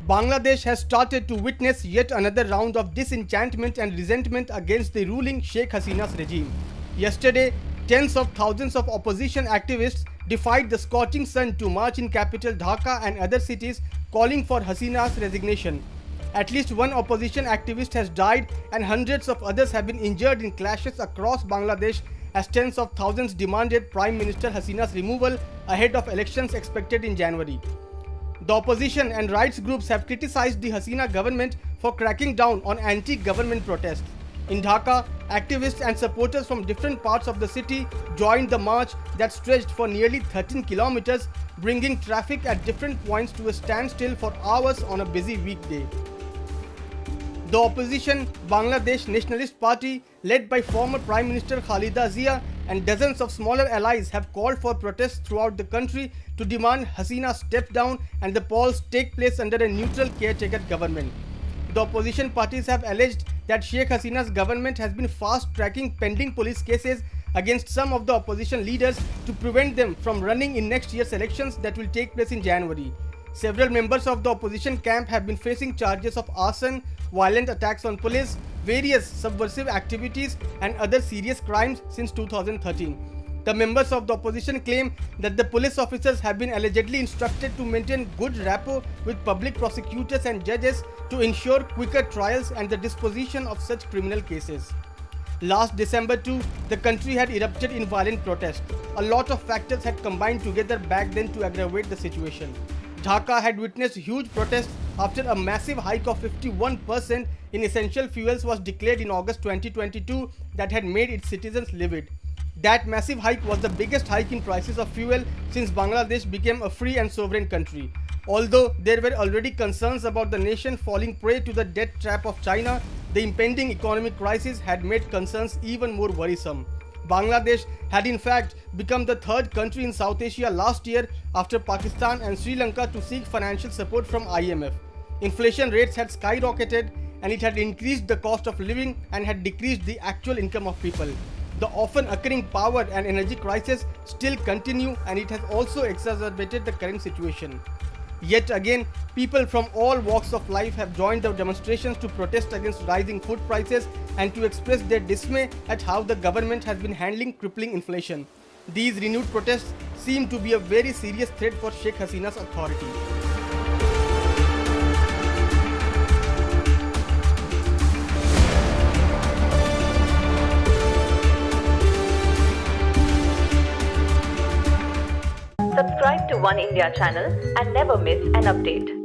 Bangladesh has started to witness yet another round of disenchantment and resentment against the ruling Sheikh Hasina's regime. Yesterday, tens of thousands of opposition activists defied the scorching sun to march in capital Dhaka and other cities calling for Hasina's resignation. At least one opposition activist has died and hundreds of others have been injured in clashes across Bangladesh as tens of thousands demanded Prime Minister Hasina's removal ahead of elections expected in January. The opposition and rights groups have criticized the Hasina government for cracking down on anti-government protests. In Dhaka, activists and supporters from different parts of the city joined the march that stretched for nearly 13 kilometers, bringing traffic at different points to a standstill for hours on a busy weekday. The opposition Bangladesh Nationalist Party, led by former Prime Minister Khalida Zia, and dozens of smaller allies have called for protests throughout the country to demand Hasina step down and the polls take place under a neutral caretaker government. The opposition parties have alleged that Sheikh Hasina's government has been fast-tracking pending police cases against some of the opposition leaders to prevent them from running in next year's elections that will take place in January. Several members of the opposition camp have been facing charges of arson, violent attacks on police, various subversive activities and other serious crimes since 2013. The members of the opposition claim that the police officers have been allegedly instructed to maintain good rapport with public prosecutors and judges to ensure quicker trials and the disposition of such criminal cases. Last December too, the country had erupted in violent protest. A lot of factors had combined together back then to aggravate the situation. Dhaka had witnessed huge protests after a massive hike of 51% in essential fuels was declared in August 2022 that had made its citizens livid. That massive hike was the biggest hike in prices of fuel since Bangladesh became a free and sovereign country. Although there were already concerns about the nation falling prey to the debt trap of China, the impending economic crisis had made concerns even more worrisome. Bangladesh had in fact become the third country in South Asia last year after Pakistan and Sri Lanka to seek financial support from IMF. Inflation rates had skyrocketed and it had increased the cost of living and had decreased the actual income of people. The often occurring power and energy crisis still continue and it has also exacerbated the current situation. Yet again, people from all walks of life have joined the demonstrations to protest against rising food prices and to express their dismay at how the government has been handling crippling inflation. These renewed protests seem to be a very serious threat for Sheikh Hasina's authority. Subscribe to One India channel and never miss an update.